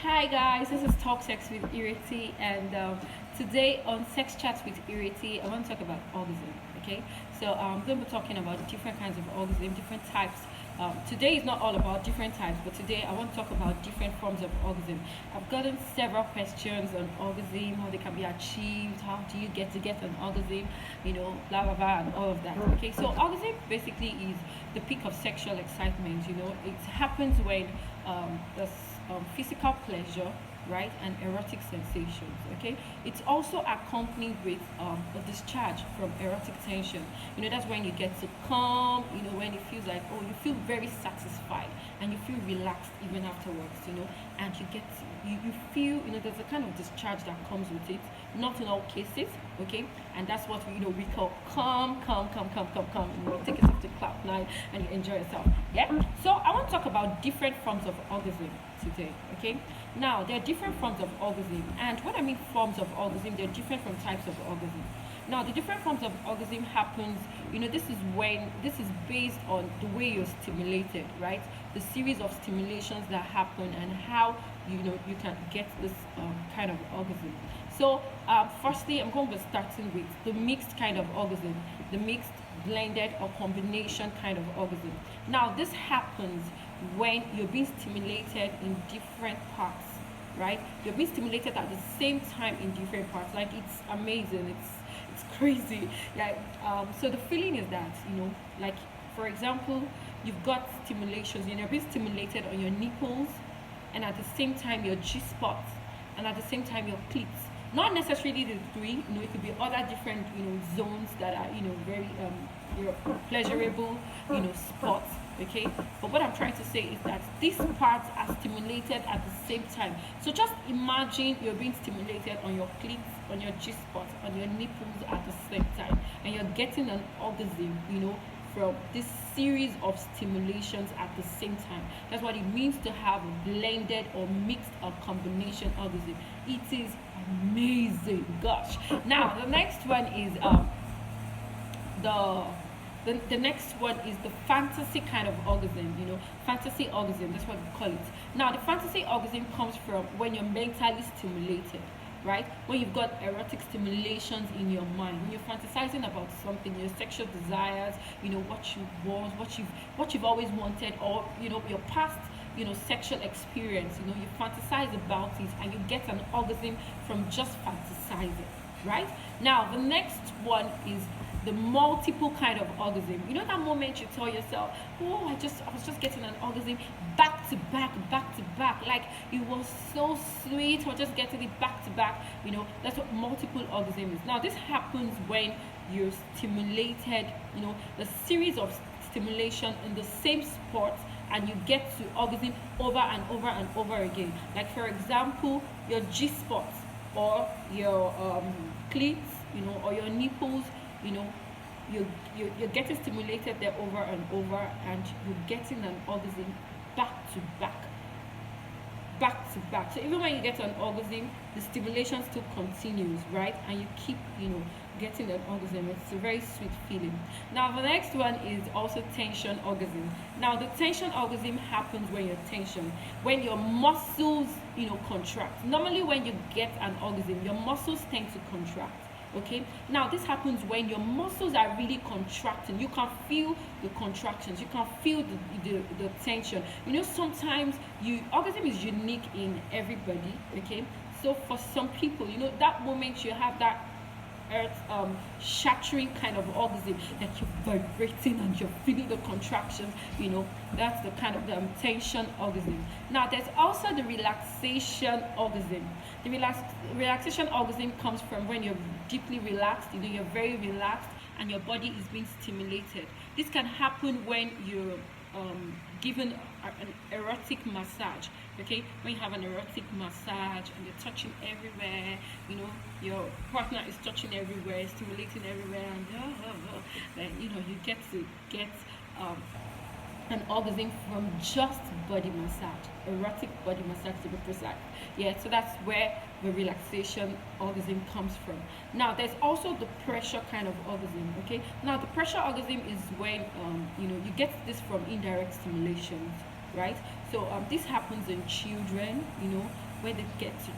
Hi guys, this is Talk Sex with Iriti, and today on Sex Chats with Iriti, I want to talk about orgasm. Okay, so I'm going to be talking about different kinds of orgasm, different types. Today is not all about different types, but today I want to talk about different forms of orgasm. I've gotten several questions on orgasm, how they can be achieved, how do you get an orgasm, blah blah blah, and all of that. Okay, so orgasm basically is the peak of sexual excitement. It happens when the physical pleasure, right, and erotic sensations. Okay, it's also accompanied with a discharge from erotic tension. That's when you get to come. When it feels like, oh, you feel very satisfied and you feel relaxed even afterwards. And you feel, there's a kind of discharge that comes with it. Not in all cases, okay, and that's what we call come. You take yourself to cloud nine and you enjoy yourself. Yeah. So I want to talk about different forms of orgasm today. Okay. Now there are different forms of orgasm, and when I mean forms of orgasm, they're different from types of orgasm. Now the different forms of orgasm happens. This is based on the way you're stimulated, right? The series of stimulations that happen and how you can get this kind of orgasm. So firstly, I'm going to be starting with the mixed kind of orgasm, the mixed, blended, or combination kind of orgasm. Now this happens when you're being stimulated in different parts, right? You're being stimulated at the same time in different parts. Like, it's amazing. It's crazy. Like, so the feeling is that, like, for example, you've got stimulations. You're being stimulated on your nipples, and at the same time your G spot, and at the same time your cleats. Not necessarily the three. It could be other different zones that are very pleasurable spots. Okay, but what I'm trying to say is that these parts are stimulated at the same time. So just imagine you're being stimulated on your cleats, on your G spot, on your nipples at the same time, and you're getting an orgasm from this series of stimulations at the same time. That's what it means to have a blended or mixed or combination orgasm. It is amazing. Gosh. Now the next one is the next one is the fantasy kind of orgasm. Fantasy orgasm, that's what we call it. Now the fantasy orgasm comes from when you're mentally stimulated, right? When you've got erotic stimulations in your mind, when you're fantasizing about something, your sexual desires, what you want, what you've always wanted, or your past sexual experience. You fantasize about it and you get an orgasm from just fantasizing, right? Now the next one is the multiple kind of orgasm. That moment you tell yourself, oh, I was just getting an orgasm back to back, like it was so sweet, or just getting it back to back. That's what multiple orgasm is. Now this happens when you're stimulated, the series of stimulation in the same spot, and you get to orgasm over and over and over again. Like, for example, your G spot, or your cleats, or your nipples, you're getting stimulated there over and over, and you're getting an orgasm back to back. So even when you get an orgasm, the stimulation still continues, right? And you keep getting an orgasm. It's a very sweet feeling. Now the next one is also tension orgasm. Now the tension orgasm happens when you're tension, when your muscles contract. Normally when you get an orgasm, your muscles tend to contract. Okay, now this happens when your muscles are really contracting. You can feel the contractions, you can feel the tension. Sometimes orgasm is unique in everybody. Okay, so for some people, that moment you have that earth shattering kind of orgasm, that you're vibrating and you're feeling the contractions. That's the kind of tension orgasm. Now there's also the relaxation orgasm. The relaxation orgasm comes from when you're deeply relaxed. You're very relaxed and your body is being stimulated. This can happen when you're given an erotic massage. Okay, when you have an erotic massage and you're touching everywhere, your partner is touching everywhere, stimulating everywhere, and then you get to get an orgasm from just body massage, erotic body massage to be precise. Yeah, so that's where the relaxation orgasm comes from. Now there's also the pressure kind of orgasm. Okay, now the pressure orgasm is when you get this from indirect stimulations, right? So this happens in children, where they get to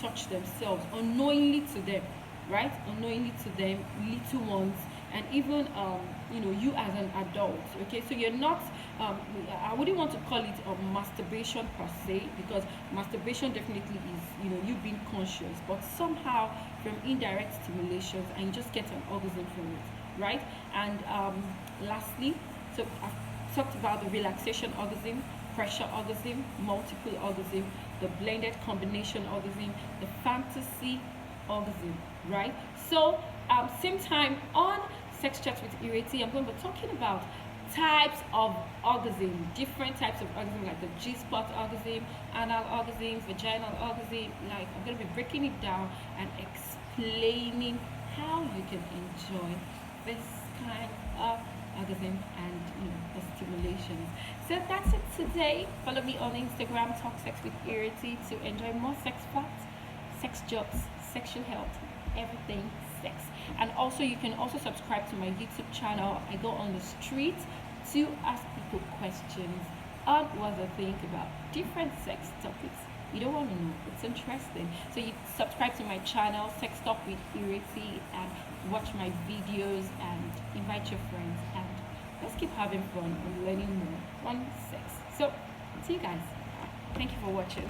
touch themselves unknowingly to them, right? Unknowingly to them, little ones, and even you as an adult. Okay, so you're not. I wouldn't want to call it masturbation per se, because masturbation definitely is you being conscious, but somehow from indirect stimulations, and you just get an orgasm from it, right? And lastly, so I've talked about the relaxation orgasm, pressure orgasm, multiple orgasm, the blended combination orgasm, the fantasy orgasm, right? So same time on Sex Chat with Ireti, I'm going to be talking about types of orgasm, different types of orgasm, like the G-spot orgasm, anal orgasm, vaginal orgasm. Like, I'm going to be breaking it down and explaining how you can enjoy this kind of orgasm and the stimulations. So that's it today. Follow me on Instagram, Talk Sex with Ireti, to enjoy more sex facts, sex jokes, sexual health, everything sex. And also, you can also subscribe to my YouTube channel. I go on the street to ask people questions on what they think about different sex topics. You don't want to know, it's interesting. So you subscribe to my channel, Sex Talk with Ireti, and watch my videos and invite your friends, and let's keep having fun and learning more on sex. So see you guys. Thank you for watching.